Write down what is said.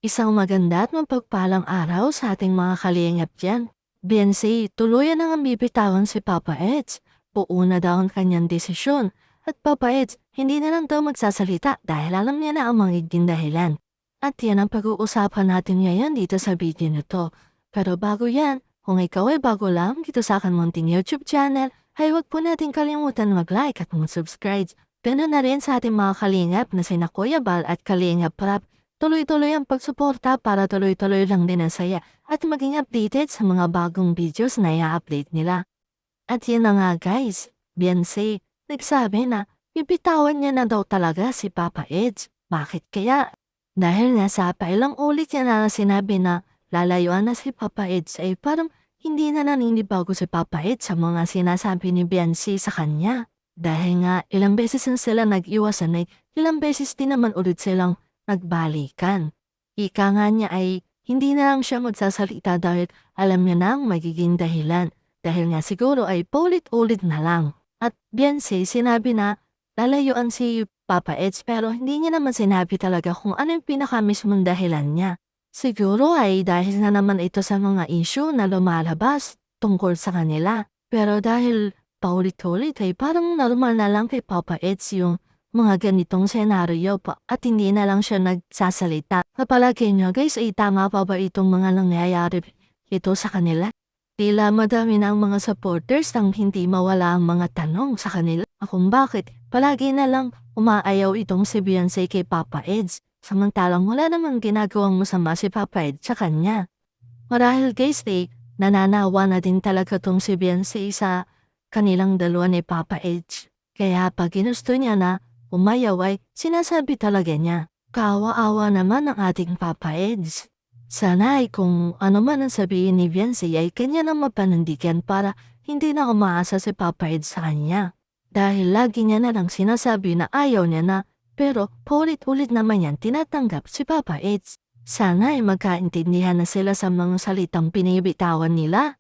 Isang maganda at mapagpalang araw sa ating mga kalingap dyan. Beyonce, tuluyan na nga bibitawan si Papa Eds. Puuna daw ang kanyang desisyon. At Papa Eds, hindi na lang daw magsasalita dahil alam niya na ang magiging dahilan. At yan ang pag-uusapan natin ngayon dito sa video na to. Pero bago yan, kung ikaw ay bago lang dito sa akin munting YouTube channel, ay huwag po natin kalimutan mag-like at mag-subscribe. Ganoon na rin sa ating mga kalingap na sina Kuya Bal at Kalingap Prap. Tuloy-tuloy ang pagsuporta para tuloy-tuloy lang din ang saya at maging updated sa mga bagong videos na i-update nila. At yun na nga guys, Beyonce, nagsabi na bibitawan niya na daw talaga si Papa Eds. Bakit kaya? Dahil nga sa ilang ulit niya na sinabi na lalayuan na si Papa Eds ay parang hindi na naninibago si Papa Eds sa mga sinasabi ni Beyonce sa kanya. Dahil nga ilang beses na sila nag-iwasan ay ilang beses din naman ulit silang nagbalikan. Ika nga niya ay hindi na lang siya magsasalita dahil alam niya na ang magiging dahilan. Dahil nga siguro ay paulit-ulit na lang. At Beyonce sinabi na lalayuan si Papa Eds pero hindi niya naman sinabi talaga kung ano yung pinakamismong dahilan niya. Siguro ay dahil na naman ito sa mga issue na lumalabas tungkol sa kanila. Pero dahil paulit-ulit ay parang normal na lang kay Papa Eds yung mga ganitong senaryo pa at hindi na lang siya nagsasalita. Kapalagay niyo guys ay tama pa ba itong mga nangyayari ito sa kanila? Tila madami na ang mga supporters nang hindi mawala ang mga tanong sa kanila kung bakit palagi na lang umaayaw itong si Beyonce kay Papa Eds samantalang wala namang ginagawang masama si Papa Eds sa kanya. Marahil guys nananawa na din talaga tong si Beyonce sa kanilang dalawa ni Papa Eds. Kaya pag ginusto niya na umayaw ay sinasabi talaga niya. Kaawa-awa naman ang ating Papa Eds. Sana ay kung ano man ang sabihin ni Beyonce ay kanya nang mapanindigan para hindi na umaasa si Papa Eds sa kanya. Dahil lagi niya na lang sinasabi na ayaw niya na pero paulit-ulit naman yan tinatanggap si Papa Eds. Sana ay magkaintindihan na sila sa mga salitang pinibitawan nila.